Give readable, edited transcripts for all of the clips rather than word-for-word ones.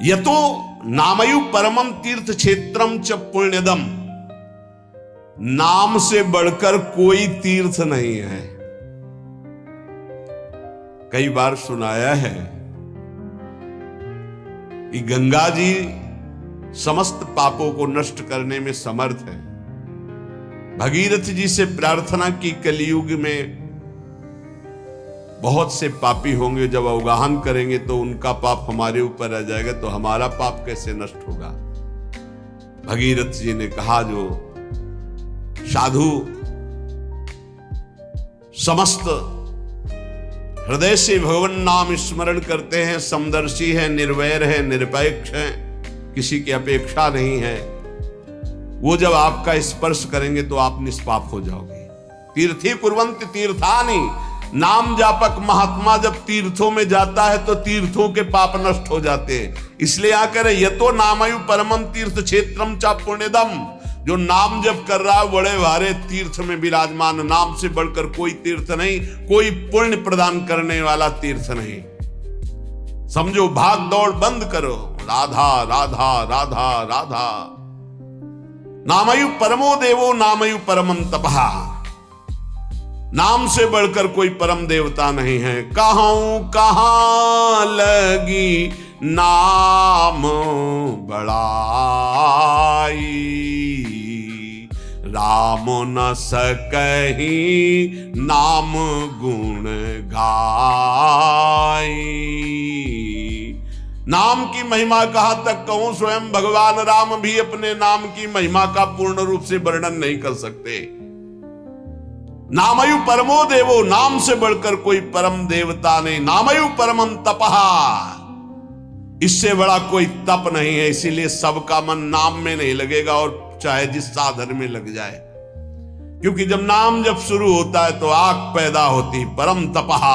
यतो नामयु परमम तीर्थ क्षेत्रम च पुण्यदम, नाम से बढ़कर कोई तीर्थ नहीं है। कई बार सुनाया है कि गंगा जी समस्त पापों को नष्ट करने में समर्थ है। भगीरथ जी से प्रार्थना की, कलयुग में बहुत से पापी होंगे, जब अवगाहन करेंगे तो उनका पाप हमारे ऊपर आ जाएगा, तो हमारा पाप कैसे नष्ट होगा। भगीरथ जी ने कहा, जो साधु समस्त हृदय से भगवान नाम स्मरण करते हैं, समदर्शी है, निर्वैर है, निरपेक्ष है, किसी की अपेक्षा नहीं है, वो जब आपका स्पर्श करेंगे तो आप निष्पाप हो जाओगे। तीर्थी कुर्वन्ति तीर्थानि, नाम जापक महात्मा जब तीर्थों में जाता है तो तीर्थों के पाप नष्ट हो जाते हैं। इसलिए आकर यतो नामयु परमम तीर्थ क्षेत्रम चा पुण्यदम, जो नाम जप कर रहा है बड़े भारे तीर्थ में विराजमान, नाम से बढ़कर कोई तीर्थ नहीं, कोई पुण्य प्रदान करने वाला तीर्थ नहीं। समझो, भाग दौड़ बंद करो, राधा राधा राधा राधा। नामयु परमो देवो नामयु परमम तपः, नाम से बढ़कर कोई परम देवता नहीं है। कहाँ लगी नाम बड़ाई, राम न सकही नाम गुण गाई। नाम की महिमा कहां तक कहूं, स्वयं भगवान राम भी अपने नाम की महिमा का पूर्ण रूप से वर्णन नहीं कर सकते। नामयु परमो देवो, नाम से बढ़कर कोई परम देवता नहीं। नामयु परमम तपः, इससे बड़ा कोई तप नहीं है। इसीलिए सबका मन नाम में नहीं लगेगा, और चाहे जिस साधन में लग जाए, क्योंकि जब नाम जब शुरू होता है तो आग पैदा होती। परम तपः,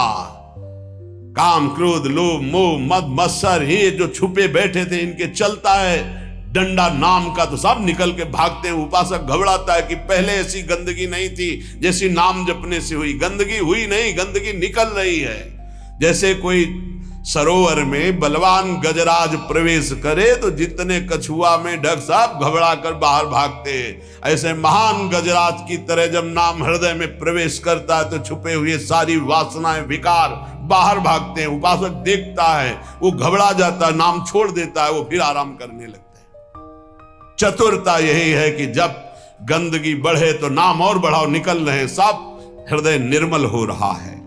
काम क्रोध लोभ मोह मद मत्सर, ये जो छुपे बैठे थे इनके चलता है डंडा नाम का, तो सब निकल के भागते हैं। उपासक घबराता है कि पहले ऐसी गंदगी नहीं थी जैसी नाम जपने से हुई। गंदगी हुई नहीं, गंदगी निकल रही है। जैसे कोई सरोवर में बलवान गजराज प्रवेश करे तो जितने कछुआ में ढक सब घबरा कर बाहर भागते हैं, ऐसे महान गजराज की तरह जब नाम हृदय में प्रवेश करता है तो छुपे हुए सारी वासनाएं विकार बाहर भागते हैं। उपासक देखता है, वो घबरा जाता है, नाम छोड़ देता है, वो फिर आराम करने लगता है। चतुरता यही है कि जब गंदगी बढ़े तो नाम और बढ़ाओ, निकल रहे हैं, सब हृदय निर्मल हो रहा है।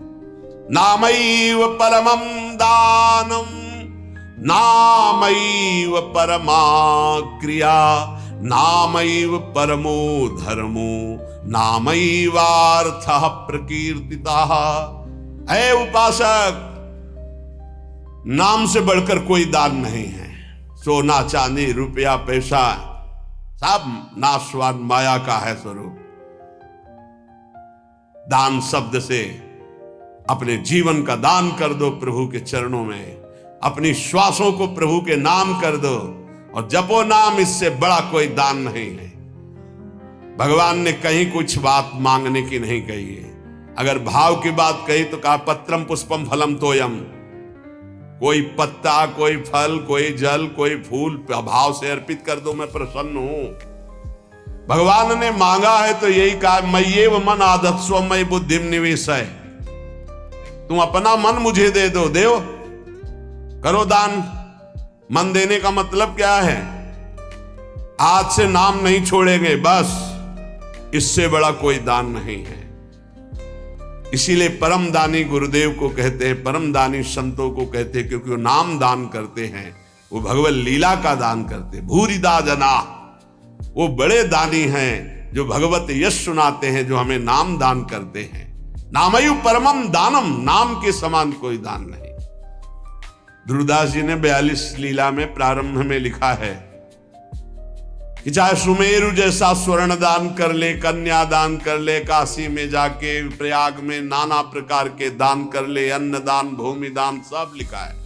नामैव परमं दानम, नामैव परमा क्रिया, नामैव परमो धर्मो, नामैवार्थः प्रकीर्तितः। ऐ उपासक, नाम से बढ़कर कोई दान नहीं है। सोना चांदी रुपया पैसा सब नाशवान माया का है स्वरूप। दान शब्द से अपने जीवन का दान कर दो प्रभु के चरणों में, अपनी श्वासों को प्रभु के नाम कर दो, और जपो नाम, इससे बड़ा कोई दान नहीं है। भगवान ने कहीं कुछ बात मांगने की नहीं कही है। अगर भाव की बात कही तो कहा पत्रम पुष्पम फलम तोयम, कोई पत्ता, कोई फल, कोई जल, कोई फूल भाव से अर्पित कर दो, मैं प्रसन्न हूं। भगवान ने मांगा है तो यही कहा, मय्येव मन आधत्स्व मयि बुद्धिम निवेशय, तुम अपना मन मुझे दे दो, देव करो दान। मन देने का मतलब क्या है? आज से नाम नहीं छोड़ेंगे, बस, इससे बड़ा कोई दान नहीं है। इसीलिए परम दानी गुरुदेव को कहते हैं, परम दानी संतों को कहते हैं, क्योंकि वो नाम दान करते हैं, वो भगवत लीला का दान करते हैं। भूरिदा जना, वो बड़े दानी हैं जो भगवत यश सुनाते हैं, जो हमें नाम दान करते हैं। नामयु परमम दानम, नाम के समान कोई दान नहीं। ध्रुवदास जी ने 42 लीला में प्रारंभ में लिखा है कि चाहे सुमेरु जैसा स्वर्ण दान कर ले, कन्या दान कर ले, काशी में जाके प्रयाग में नाना प्रकार के दान कर ले, अन्न दान, भूमि दान, सब लिखा है।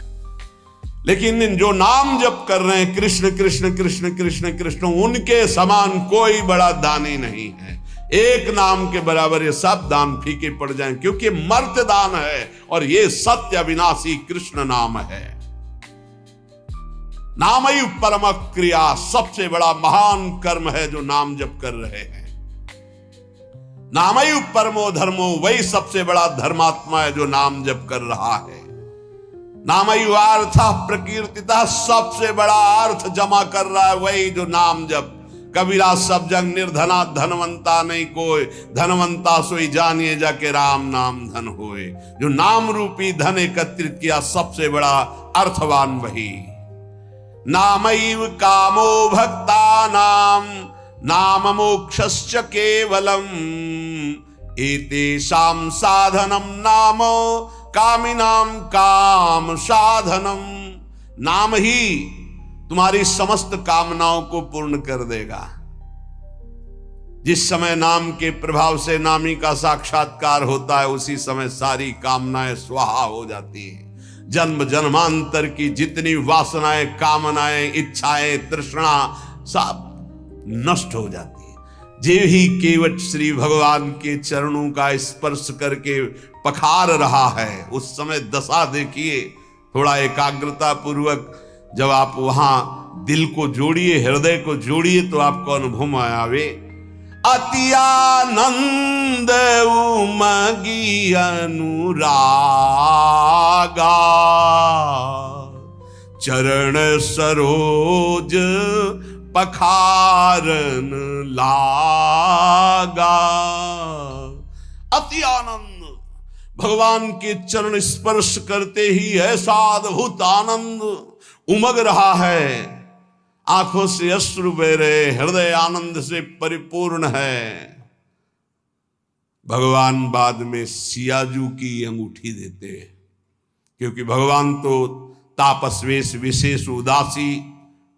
लेकिन जो नाम जप कर रहे हैं, कृष्ण कृष्ण कृष्ण कृष्ण कृष्ण, उनके समान कोई बड़ा दानी नहीं है। एक नाम के बराबर ये सब दान फीके पड़ जाएं, क्योंकि मर्त्य दान है और ये सत्य अविनाशी कृष्ण नाम है। नामयु परम क्रिया, सबसे बड़ा महान कर्म है जो नाम जप कर रहे हैं। नामयु परमो धर्मो, वही सबसे बड़ा धर्मात्मा है जो नाम जप कर रहा है। नामयु अर्थ प्रकीर्तिता, सबसे बड़ा अर्थ जमा कर रहा है वही जो नाम जप। कबीरा सब जग निर्धना, धनवंता नहीं कोई, धनवंता सोई जानिए जाके राम नाम धन होए। जो नाम रूपी धन एकत्रित किया, सबसे बड़ा अर्थवान वही। नामैव कामो भक्ता नाम, नाम मोक्षश्च केवलम, एतेषां साधनम नाम कामिनाम काम साधनम। नाम ही तुम्हारी समस्त कामनाओं को पूर्ण कर देगा। जिस समय नाम के प्रभाव से नामी का साक्षात्कार होता है, उसी समय सारी कामनाएं स्वाहा हो जाती है। जन्म जन्मांतर की जितनी वासनाएं, कामनाएं, इच्छाएं, तृष्णा सब नष्ट हो जाती है। जे ही केवट श्री भगवान के चरणों का स्पर्श करके पखार रहा है, उस समय दशा देखिए। थोड़ा एकाग्रता पूर्वक जब आप वहां दिल को जोड़िए, हृदय को जोड़िए, तो आपको अनुभव में आवे। अति आनंद उमगी अनुरागा, चरण सरोज पखारन लागा। अति आनंद, भगवान के चरण स्पर्श करते ही ऐसा अद्भुत आनंद उमग रहा है। आंखों से अश्रु बह रहे, हृदय आनंद से परिपूर्ण है। भगवान बाद में सियाजू की अंगूठी देते हैं, क्योंकि भगवान तो तापस्वेश विशेष उदासी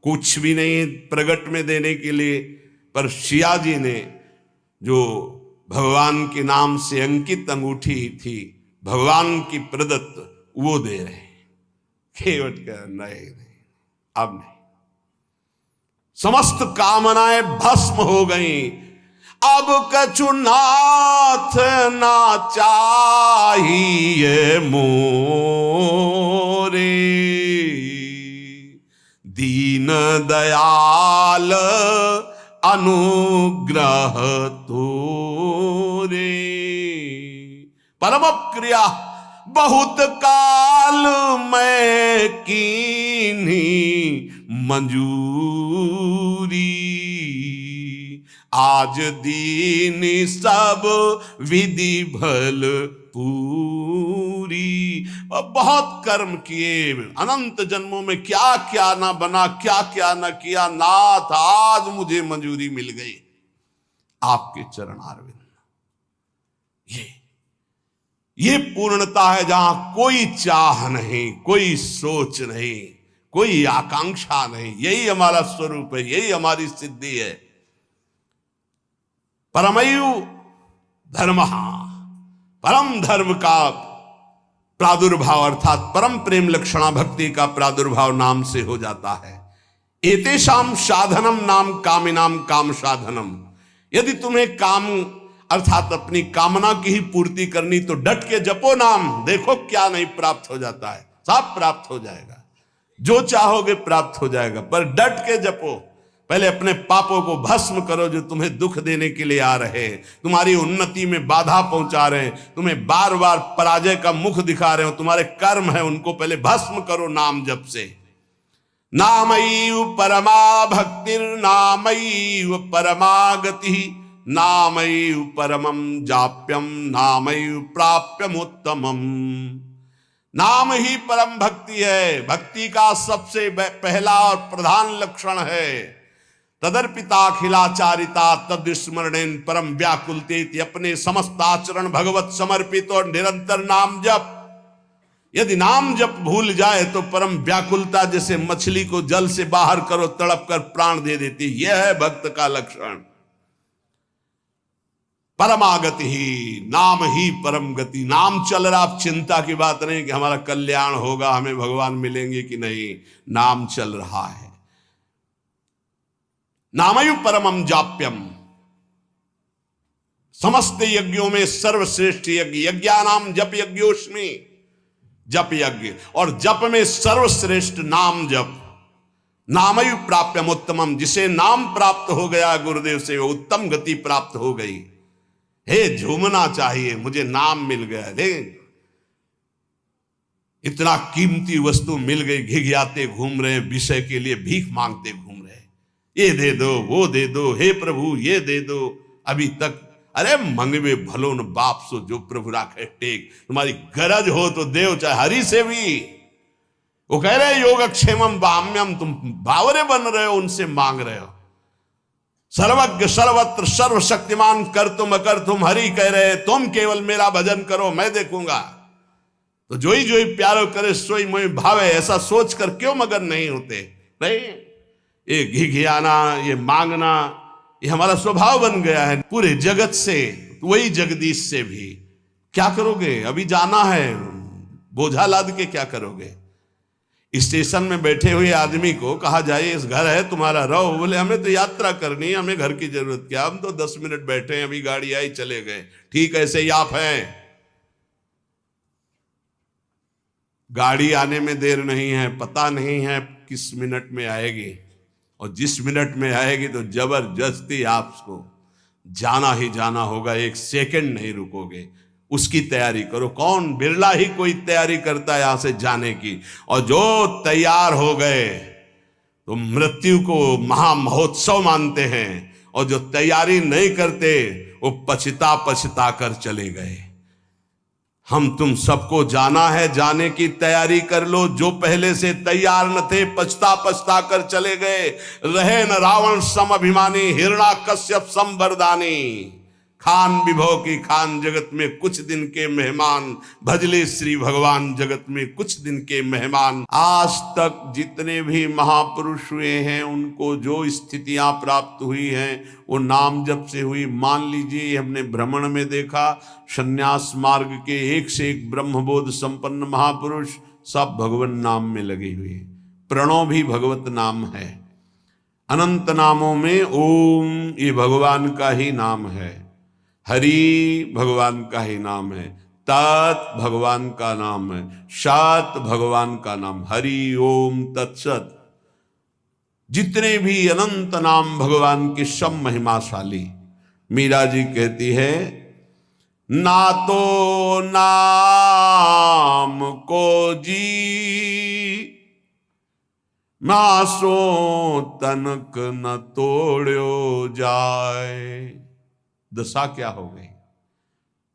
कुछ भी नहीं प्रगट में देने के लिए, पर सिया जी ने जो भगवान के नाम से अंकित अंगूठी थी, भगवान की प्रदत्त, वो दे रहे हैं। केवट का नहीं, अब नहीं। समस्त कामनाएं भस्म हो गई। अब कछु नाथ ना चाहिए मोरे, दीन दयाल अनुग्रह तोरे। परम क्रिया बहुत काल में कीन्ही मंजूरी, आज दीन सब विधि भल पूरी। बहुत कर्म किए, अनंत जन्मों में क्या क्या ना बना, क्या क्या ना किया, नाथ आज मुझे मंजूरी मिल गई आपके चरणारविंद। ये पूर्णता है जहां कोई चाह नहीं, कोई सोच नहीं, कोई आकांक्षा नहीं। यही हमारा स्वरूप है, यही हमारी सिद्धि है। परमयु धर्म, परम धर्म का प्रादुर्भाव अर्थात परम प्रेम लक्षणा भक्ति का प्रादुर्भाव नाम से हो जाता है। एतेषाम साधनम नाम कामिनाम काम साधनम। यदि तुम्हें काम अर्थात अपनी कामना की ही पूर्ति करनी, तो डट के जपो नाम, देखो क्या नहीं प्राप्त हो जाता है। सब प्राप्त हो जाएगा, जो चाहोगे प्राप्त हो जाएगा, पर डट के जपो। पहले अपने पापों को भस्म करो जो तुम्हें दुख देने के लिए आ रहे हैं, तुम्हारी उन्नति में बाधा पहुंचा रहे हैं, तुम्हें बार बार पराजय का मुख दिखा रहे हो, तुम्हारे कर्म है, उनको पहले भस्म करो नाम जप से। नामैव परमा भक्तिर् नामैव परमा गति, नामैव परमं जाप्यम नामैव प्राप्यम उत्तमम। नाम ही परम भक्ति है, भक्ति का सबसे पहला और प्रधान लक्षण है। तदर्पिताखिलाचारिता तद्स्मरणेन परम व्याकुलते, अपने समस्त आचरण भगवत समर्पित और निरंतर नाम जप। यदि नाम जप भूल जाए तो परम व्याकुलता, जैसे मछली को जल से बाहर करो तड़प कर प्राण दे देती, यह है भक्त का लक्षण। परमागति ही, नाम ही परम गति। नाम चल रहा, आप चिंता की बात नहीं कि हमारा कल्याण होगा, हमें भगवान मिलेंगे कि नहीं, नाम चल रहा है। नामयु परमम जाप्यम, समस्त यज्ञों में सर्वश्रेष्ठ यज्ञ, यज्ञानाम जप यज्ञोस्मि, जप यज्ञ, और जप में सर्वश्रेष्ठ नाम जप। नामयु प्राप्यम उत्तमम, जिसे नाम प्राप्त हो गया गुरुदेव से वो उत्तम गति प्राप्त हो गई। हे झूमना चाहिए, मुझे नाम मिल गया, ले इतना कीमती वस्तु मिल गई, घिघियाते घूम रहे हैं, विषय के लिए भीख मांगते घूम रहे हैं, ये दे दो वो दे दो, हे प्रभु ये दे दो। अभी तक अरे मंगवे भलो न बाप सो जो प्रभु राखे टेक, तुम्हारी गरज हो तो देव, चाहे हरि से भी। वो कह रहे योगक्षेमम बाम्यम, तुम बावरे बन रहे हो, उनसे मांग रहे हो। सर्वज्ञ सर्वत्र सर्वशक्तिमान कर तुम अकर तुम, हरि कह रहे तुम केवल मेरा भजन करो, मैं देखूंगा। तो जो ही प्यारो करे सोई मोहि भावे, ऐसा सोच कर क्यों मगन नहीं होते? नहीं, ये घिघियाना, ये मांगना, ये हमारा स्वभाव बन गया है पूरे जगत से, वही जगदीश से भी। क्या करोगे? अभी जाना है, बोझा लाद के क्या करोगे? स्टेशन में बैठे हुए आदमी को कहा जाए इस घर है तुम्हारा, रहो। बोले हमें तो यात्रा करनी है, हमें घर की जरूरत क्या, हम तो 10 मिनट बैठे हैं, अभी गाड़ी आई चले गए। ठीक ऐसे ही आप हैं, गाड़ी आने में देर नहीं है, पता नहीं है किस मिनट में आएगी, और जिस मिनट में आएगी तो जबरदस्ती आपको जाना ही जाना होगा, एक सेकंड नहीं रुकोगे, उसकी तैयारी करो। कौन, बिरला ही कोई तैयारी करता है यहां से जाने की, और जो तैयार हो गए तो मृत्यु को महामहोत्सव मानते हैं, और जो तैयारी नहीं करते वो पछता पछता कर चले गए। हम तुम सबको जाना है, जाने की तैयारी कर लो। जो पहले से तैयार न थे पछता पछता कर चले गए। रहे न रावण सम अभिमानी, हिरणाकश्यप सम वरदानी। खान विभव की खान, जगत में कुछ दिन के मेहमान, भजले श्री भगवान जगत में कुछ दिन के मेहमान। आज तक जितने भी महापुरुष हुए हैं उनको जो स्थितियां प्राप्त हुई हैं वो नाम जप से हुई। मान लीजिए हमने भ्रमण में देखा, संन्यास मार्ग के एक से एक ब्रह्मबोध संपन्न महापुरुष सब भगवान नाम में लगे हुए। प्रणव भी भगवत नाम है, अनंत नामों में ओम ये भगवान का ही नाम है, हरि भगवान का ही नाम है, तत् भगवान का नाम है, सत भगवान का नाम, हरि ओम तत्सत। जितने भी अनंत नाम भगवान के सब महिमाशाली। मीरा जी कहती है, ना तो नाम को जी मासो तनक न तोड़ो जाए। दशा क्या हो गई?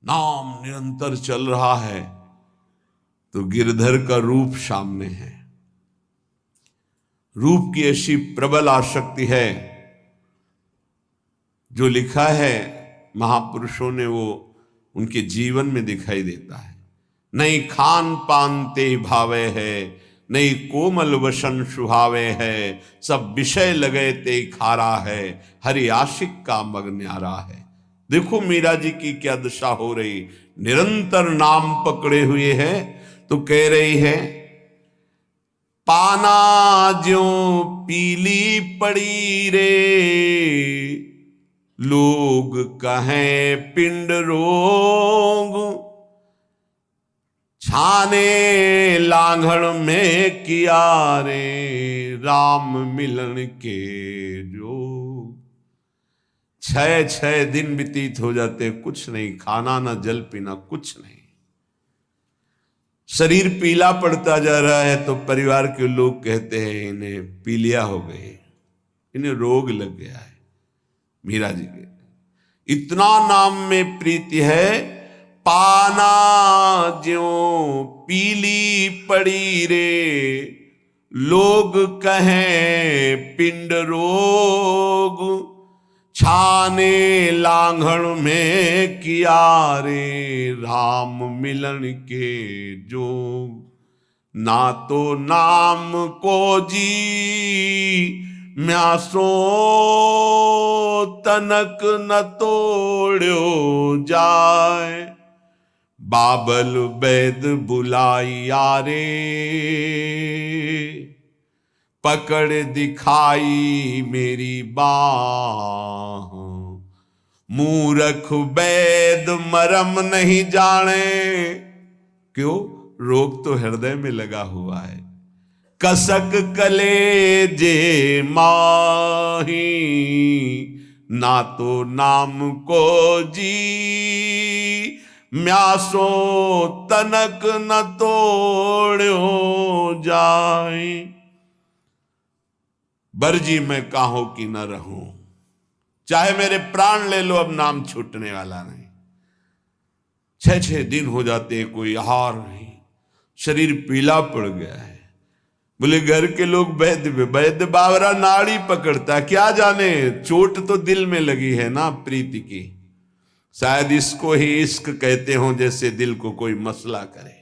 नाम निरंतर चल रहा है तो गिरधर का रूप सामने है। रूप की ऐसी प्रबल आसक्ति है, जो लिखा है महापुरुषों ने वो उनके जीवन में दिखाई देता है। नहीं खान पान ते भावे है, नहीं कोमल वसन सुहावे है, सब विषय लगे ते खारा है, हरि आशिक का मग न्यारा है। देखो मीरा जी की क्या दशा हो रही, निरंतर नाम पकड़े हुए है। तो कह रही है, पाना ज्यों पीली पड़ी रे, लोग कहें पिंड रोग, छाने लांघड़ में किया रे, राम मिलन के जोग। 6 दिन व्यतीत हो जाते, कुछ नहीं, खाना ना जल पीना, कुछ नहीं। शरीर पीला पड़ता जा रहा है तो परिवार के लोग कहते हैं इन्हें पीलिया हो गई, इन्हें रोग लग गया है। मीरा जी के इतना नाम में प्रीति है, पाना ज्यों पीली पड़ी रे, लोग कहें पिंड रोग, छाने लांघड़ में किया रे, राम मिलन के जोग। ना तो नाम को जी म्यासो तनक न तोड़ो जाए, बाबल वैद बुलाइया रे, पकड़ दिखाई मेरी बाह, मूर्ख वैद मरम नहीं जाने। क्यों? रोग तो हृदय में लगा हुआ है, कसक कलेजे माही, ना तो नाम को जी म्यासो तनक न तोड़ो जाए। बरजी मैं काहो की न रहूं, चाहे मेरे प्राण ले लो, अब नाम छूटने वाला नहीं। 6-6 दिन हो जाते हैं, कोई आहार नहीं, शरीर पीला पड़ गया है। बोले घर के लोग वैद्य बावरा नाड़ी पकड़ता, क्या जाने चोट तो दिल में लगी है ना प्रीति की। शायद इसको ही इश्क कहते हो, जैसे दिल को कोई मसला करे।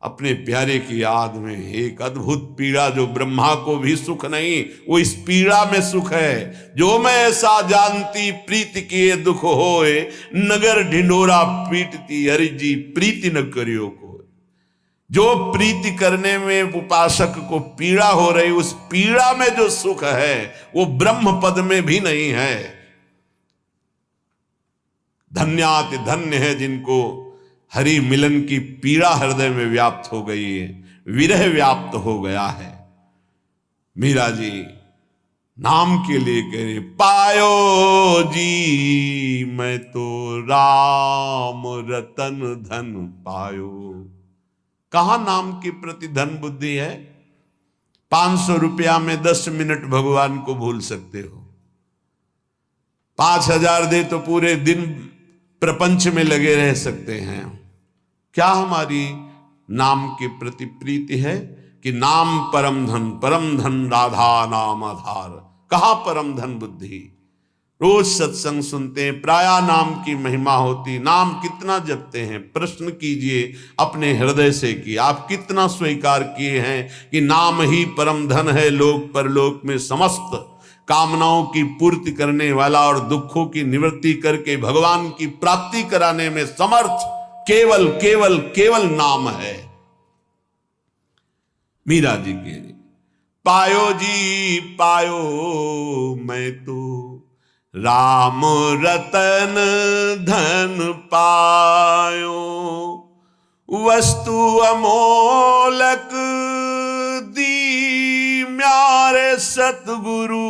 अपने प्यारे की याद में एक अद्भुत पीड़ा, जो ब्रह्मा को भी सुख नहीं, वो इस पीड़ा में सुख है। जो मैं ऐसा जानती प्रीति किए दुख होए, नगर ढिंडोरा पीटती हरि जी प्रीति न करियो को। जो प्रीति करने में उपासक को पीड़ा हो रही, उस पीड़ा में जो सुख है वो ब्रह्म पद में भी नहीं है। धन्याति धन्य है जिनको हरि मिलन की पीड़ा हृदय में व्याप्त हो गई है, विरह व्याप्त हो गया है। मीरा जी नाम के लिए कह रहे, पायो जी मैं तो राम रतन धन पायो। कहां नाम के प्रति धन बुद्धि है? 500 रुपया में 10 मिनट भगवान को भूल सकते हो। 5000 दे तो पूरे दिन प्रपंच में लगे रह सकते हैं। क्या हमारी नाम के प्रति प्रीति है कि नाम परम धन राधा नाम आधार। कहां परम धन बुद्धि? रोज सत्संग सुनते हैं, प्राया नाम की महिमा होती, नाम कितना जपते हैं? प्रश्न कीजिए अपने हृदय से कि आप कितना स्वीकार किए हैं कि नाम ही परम धन है, लोक परलोक में समस्त कामनाओं की पूर्ति करने वाला और दुखों की निवृत्ति करके भगवान की प्राप्ति कराने में समर्थ केवल केवल केवल नाम है। मीरा जी के पायो जी पायो मैं तो राम रतन धन पायो, वस्तु अमोलक दी म्यारे सतगुरु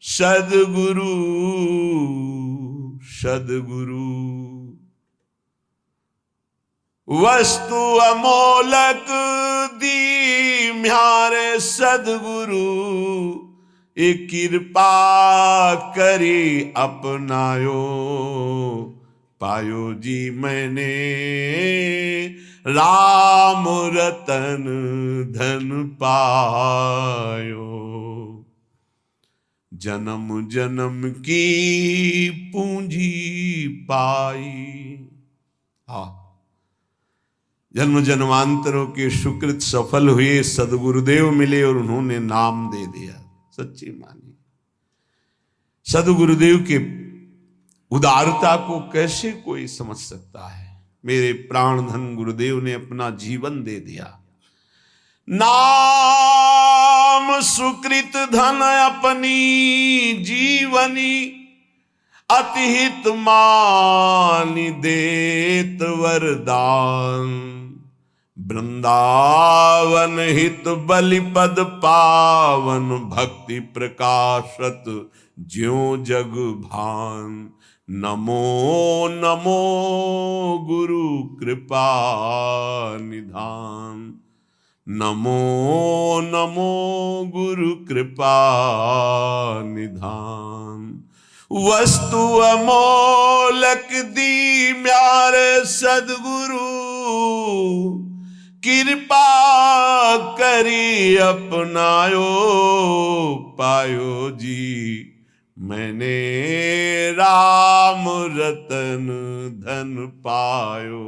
सदगुरु सदगुरु। वस्तु अमोलक दी म्यारे सदगुरु, एक कृपा करी अपनायो। पायो जी मैंने राम रतन धन पायो, जन्म जन्म की पूंजी पाई। हाँ, जन्म जन्मांतरों के सुकृत सफल हुए, सदगुरुदेव मिले और उन्होंने नाम दे दिया। सच्ची मानी सदगुरुदेव के उदारता को कैसे कोई समझ सकता है? मेरे प्राण धन गुरुदेव ने अपना जीवन दे दिया। नाम सुकृत धन अपनी जीवनी, अतिहित मानि देत वरदान। वृंदावन हित बलिपद पावन, भक्ति प्रकाशत ज्यों जग भान। नमो नमो गुरु कृपा निधान, नमो नमो गुरु कृपा निधान। वस्तु अमोलक दी म्यारे सदगुरु, कृपा करी अपनायो। पायो जी मैंने राम रतन धन पायो,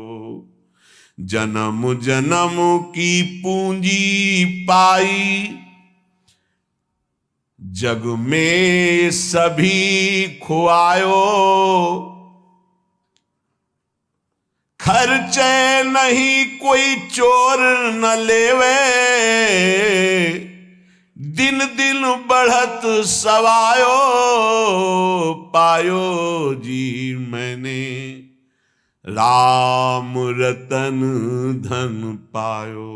जन्म जन्म की पूंजी पाई। जग में सभी खुआयो, खर्चे नहीं कोई चोर न लेवे। दिन दिन बढ़त सवायो, पायो जी मैंने राम रतन धन पायो।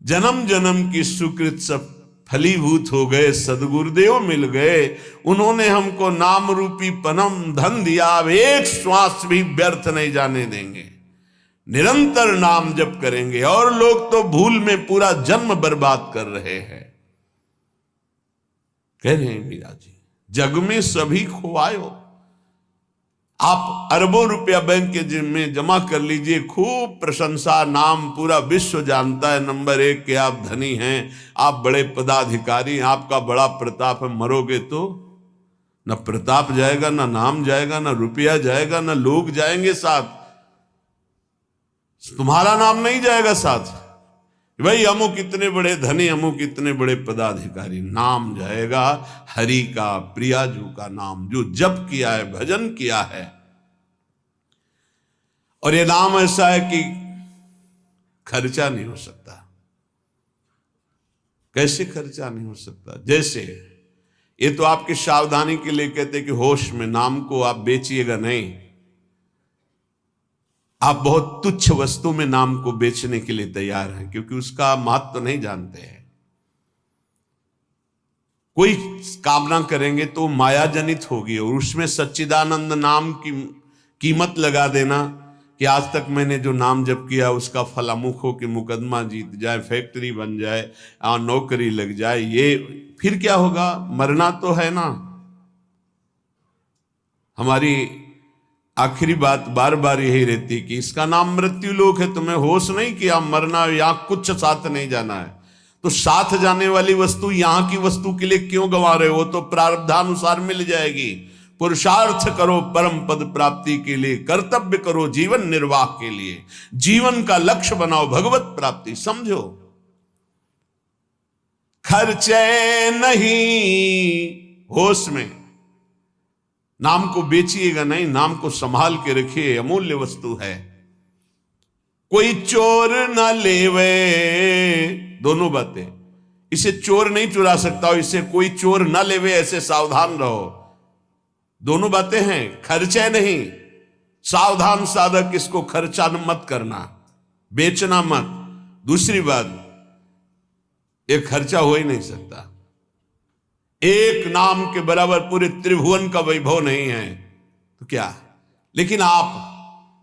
जन्म जन्म की सुकृत सब फलीभूत हो गए, सदगुरुदेव मिल गए, उन्होंने हमको नाम रूपी परम धन दिया। अब एक श्वास भी व्यर्थ नहीं जाने देंगे, निरंतर नाम जप करेंगे। और लोग तो भूल में पूरा जन्म बर्बाद कर रहे हैं। कह रहे हैं मीरा जी, जग में सभी खोआयो। आप अरबों रुपया बैंक के में जमा कर लीजिए, खूब प्रशंसा, नाम पूरा विश्व जानता है नंबर 1 के आप धनी हैं, आप बड़े पदाधिकारी, आपका बड़ा प्रताप है। मरोगे तो न प्रताप जाएगा, न नाम जाएगा, न रुपया जाएगा, न लोग जाएंगे साथ, तुम्हारा नाम नहीं जाएगा साथ। भाई अमुक कितने बड़े धनी, अमुक कितने बड़े पदाधिकारी, नाम जाएगा हरि का, प्रियाजू का नाम, जो जप किया है, भजन किया है। और ये नाम ऐसा है कि खर्चा नहीं हो सकता। कैसे खर्चा नहीं हो सकता? जैसे ये तो आपकी सावधानी के लिए कहते हैं कि होश में नाम को आप बेचिएगा नहीं। आप बहुत तुच्छ वस्तु में नाम को बेचने के लिए तैयार हैं, क्योंकि उसका महत्व तो नहीं जानते हैं। कोई कामना करेंगे तो माया जनित होगी, और उसमें सच्चिदानंद नाम की कीमत लगा देना कि आज तक मैंने जो नाम जप किया उसका फल अमुक हो कि मुकदमा जीत जाए, फैक्ट्री बन जाए, नौकरी लग जाए, ये फिर क्या होगा? मरना तो है ना। हमारी आखिरी बात बार बार यही रहती कि इसका नाम मृत्यु लोक है, तुम्हें होश नहीं कि आप मरना, या कुछ साथ नहीं जाना है। तो साथ जाने वाली वस्तु यहां की वस्तु के लिए क्यों गंवा रहे हो? तो प्रारब्धानुसार मिल जाएगी। पुरुषार्थ करो परम पद प्राप्ति के लिए, कर्तव्य करो जीवन निर्वाह के लिए, जीवन का लक्ष्य बनाओ भगवत प्राप्ति। समझो, खर्चे नहीं, होश में नाम को बेचिएगा नहीं, नाम को संभाल के रखिए, अमूल्य वस्तु है। कोई चोर न लेवे, दोनों बातें, इसे चोर नहीं चुरा सकता, और इसे कोई चोर न लेवे, ऐसे सावधान रहो। दोनों बातें हैं, खर्चे नहीं, सावधान साधक, इसको खर्चा मत करना, बेचना मत। दूसरी बात, एक खर्चा हो ही नहीं सकता, एक नाम के बराबर पूरे त्रिभुवन का वैभव नहीं है तो क्या। लेकिन आप,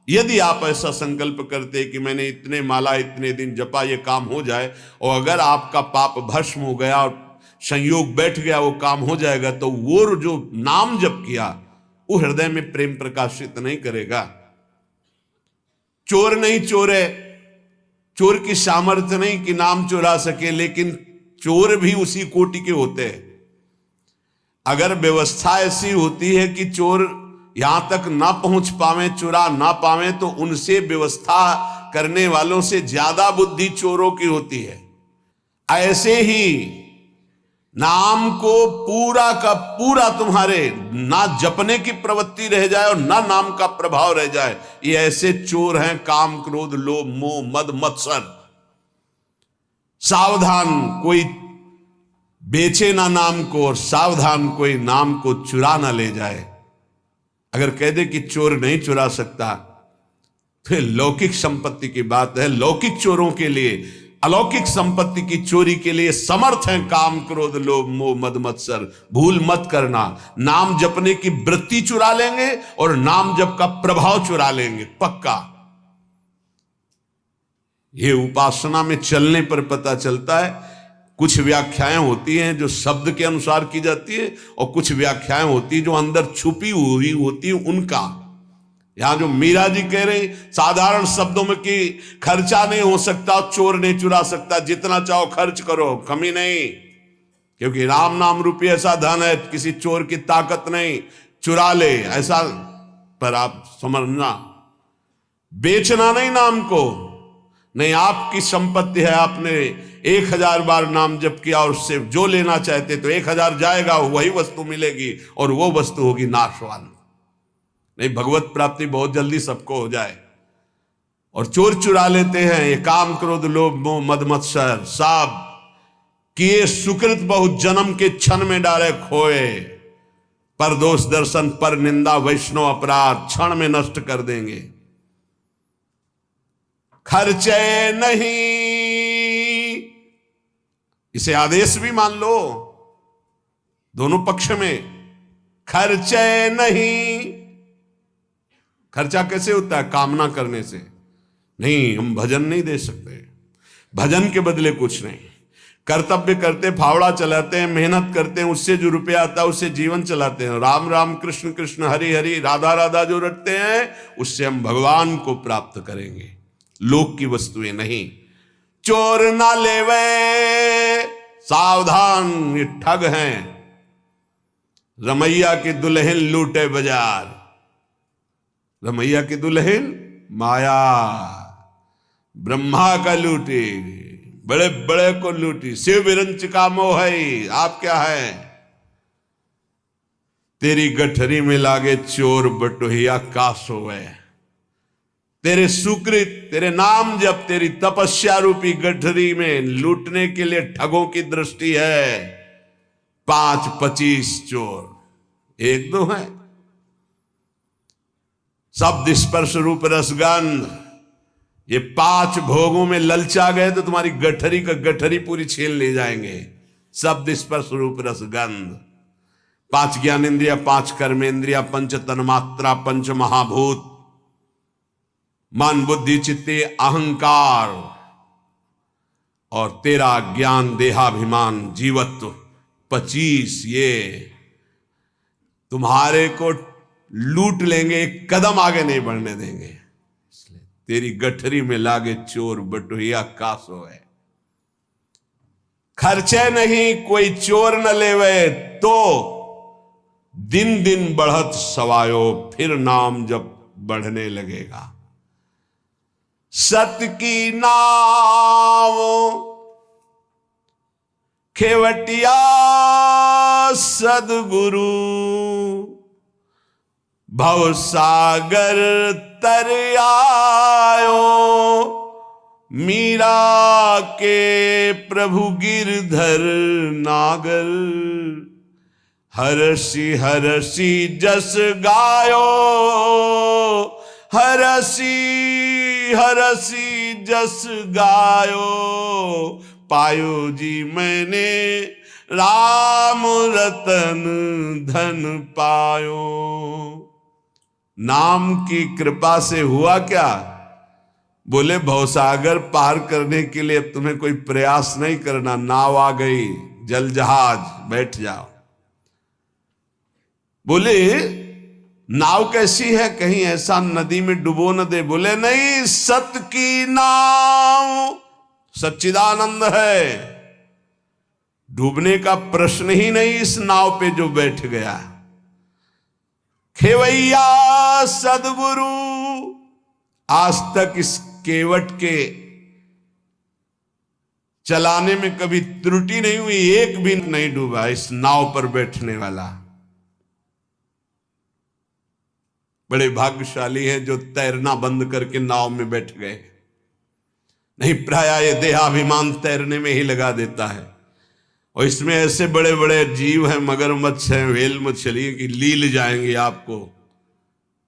यदि आप ऐसा संकल्प करते कि मैंने इतने माला इतने दिन जपा, ये काम हो जाए, और अगर आपका पाप भस्म हो गया और संयोग बैठ गया, वो काम हो जाएगा, तो वो जो नाम जप किया वो हृदय में प्रेम प्रकाशित नहीं करेगा। चोर नहीं चोरे, चोर की सामर्थ्य नहीं कि नाम चुरा सके, लेकिन चोर भी उसी कोटि के होते हैं। अगर व्यवस्था ऐसी होती है कि चोर यहां तक ना पहुंच पावे, चुरा ना पावे, तो उनसे व्यवस्था करने वालों से ज्यादा बुद्धि चोरों की होती है। ऐसे ही नाम को पूरा का पूरा तुम्हारे ना जपने की प्रवृत्ति रह जाए और ना नाम का प्रभाव रह जाए, ये ऐसे चोर हैं काम क्रोध लोभ मोह मद मत्सर। सावधान कोई बेचे ना नाम को, और सावधान कोई नाम को चुरा ना ले जाए। अगर कह दे कि चोर नहीं चुरा सकता, तो लौकिक संपत्ति की बात है। लौकिक चोरों के लिए, अलौकिक संपत्ति की चोरी के लिए समर्थ हैं काम क्रोध लोभ मोह मद मत्सर। भूल मत करना, नाम जपने की वृत्ति चुरा लेंगे और नाम जप का प्रभाव चुरा लेंगे, पक्का। ये उपासना में चलने पर पता चलता है। कुछ व्याख्याएं होती हैं जो शब्द के अनुसार की जाती है, और कुछ व्याख्याएं होती है जो अंदर छुपी हुई होती है उनका। यहां जो मीरा जी कह रहे साधारण शब्दों में कि खर्चा नहीं हो सकता, चोर नहीं चुरा सकता, जितना चाहो खर्च करो, कमी नहीं, क्योंकि राम नाम रूपी ऐसा धन है, किसी चोर की ताकत नहीं, चुरा ले ऐसा। पर आप समझना, बेचना नहीं नाम को, नहीं आपकी संपत्ति है, आपने 1000 बार नाम जप किया और उससे जो लेना चाहते तो 1000 जाएगा, वही वस्तु मिलेगी और वो वस्तु होगी नाशवान। नहीं, भगवत प्राप्ति बहुत जल्दी सबको हो जाए। और चोर चुरा लेते हैं, ये काम क्रोध लोभ मोह मद मत्सर सब किए सुकृत बहुत जन्म के क्षण में डाले खोए। पर दोष दर्शन पर निंदा वैष्णव अपराध क्षण में नष्ट कर देंगे। खर्चे नहीं इसे आदेश भी मान लो, दोनों पक्ष में। खर्चे नहीं, खर्चा कैसे होता है? कामना करने से। नहीं, हम भजन नहीं दे सकते, भजन के बदले कुछ नहीं। कर्तव्य करते, फावड़ा चलाते हैं, मेहनत करते हैं, उससे जो रुपया आता है उससे जीवन चलाते हैं। राम राम कृष्ण कृष्ण हरि हरि राधा राधा जो रटते हैं, उससे हम भगवान को प्राप्त करेंगे, लोक की वस्तुएं नहीं। चोर ना लेवे, सावधान, ये ठग हैं। रमैया की दुल्हन लूटे बाजार, रमैया की दुल्हन माया, ब्रह्मा का लूटी, बड़े बड़े को लूटी। शिव विरंच का मोह है, आप क्या है? तेरी गठरी में लागे चोर बटोहिया का सोवे। तेरे सुकृत, तेरे नाम जब तेरी तपस्या रूपी गठरी में लूटने के लिए ठगों की दृष्टि है। 5-25 चोर, एक दो है। शब्द स्पर्श रूप रसगंध, ये 5 भोगों में ललचा गए तो तुम्हारी गठरी का गठरी पूरी छीन ले जाएंगे। शब्द स्पर्श रूप रसगंध, 5 ज्ञानेन्द्रिया, 5 कर्मेंद्रिया, 5 तन्मात्रा, 5 महाभूत, मन बुद्धि चित्ते अहंकार, और तेरा ज्ञान देहाभिमान जीवत्व 25, ये तुम्हारे को लूट लेंगे, एक कदम आगे नहीं बढ़ने देंगे। इसलिए तेरी गठरी में लागे चोर बटोहिया का सोए। खर्चे नहीं कोई चोर न लेवे, तो दिन दिन बढ़त सवायो, फिर नाम जब बढ़ने लगेगा। सत की नाव खेवटिया सदगुरु, भव सागर तर आयो। मीरा के प्रभु गिरधर नागर, हरसी हरसी जस गायो। हरसी हरसी जस गायो, पायो जी मैंने राम रतन धन पायो। नाम की कृपा से हुआ क्या? बोले भवसागर पार करने के लिए अब तुम्हें कोई प्रयास नहीं करना, नाव आ गई, जल जहाज, बैठ जाओ। बोले नाव कैसी है, कहीं ऐसा नदी में डुबो न दे। बोले नहीं, सत की नाव सच्चिदानंद है, डूबने का प्रश्न ही नहीं इस नाव पे जो बैठ गया। खेवैया सदगुरु, आज तक इस केवट के चलाने में कभी त्रुटि नहीं हुई, एक भी नहीं डूबा इस नाव पर बैठने वाला। बड़े भाग्यशाली हैं जो तैरना बंद करके नाव में बैठ गए। नहीं, प्राय ये देहाभिमान तैरने में ही लगा देता है। और इसमें ऐसे बड़े बड़े जीव हैं, मगरमच्छ हैं, व्हेल मछली की लील जाएंगे, आपको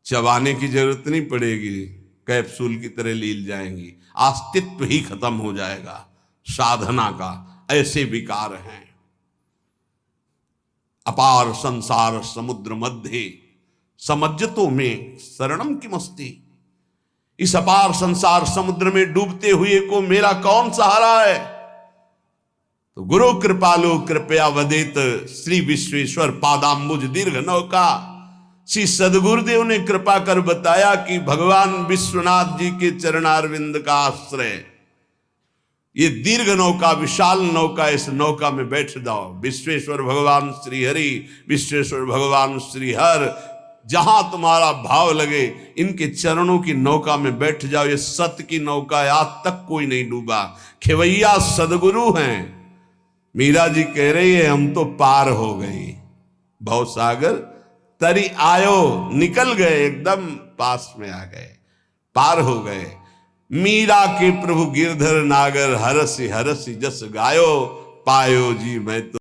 चबाने की जरूरत नहीं पड़ेगी, कैप्सूल की तरह लील जाएंगी, अस्तित्व ही खत्म हो जाएगा साधना का। ऐसे विकार हैं। अपार संसार समुद्र मध्य, समज्जतों में शरणम की मस्ती। इस अपार संसार समुद्र में डूबते हुए को मेरा कौन सहारा है? तो गुरु कृपालु कृपया वदित, श्री विश्वेश्वर पादाम्बुज दीर्घ नौका। श्री सदगुरुदेव ने कृपा कर बताया कि भगवान विश्वनाथ जी के चरणारविंद का आश्रय ये दीर्घ नौका, विशाल नौका, इस नौका में बैठ जाओ। विश्वेश्वर भगवान श्री हरि, विश्वेश्वर भगवान श्री हर, जहां तुम्हारा भाव लगे इनके चरणों की नौका में बैठ जाओ। ये सत्य की नौका है, आज तक कोई नहीं डूबा। खेवैया सदगुरु हैं। मीरा जी कह रही है हम तो पार हो गई, भवसागर तरी आयो, निकल गए, एकदम पास में आ गए, पार हो गए। मीरा के प्रभु गिरधर नागर, हरसी हरसी जस गायो, पायो जी मैं तो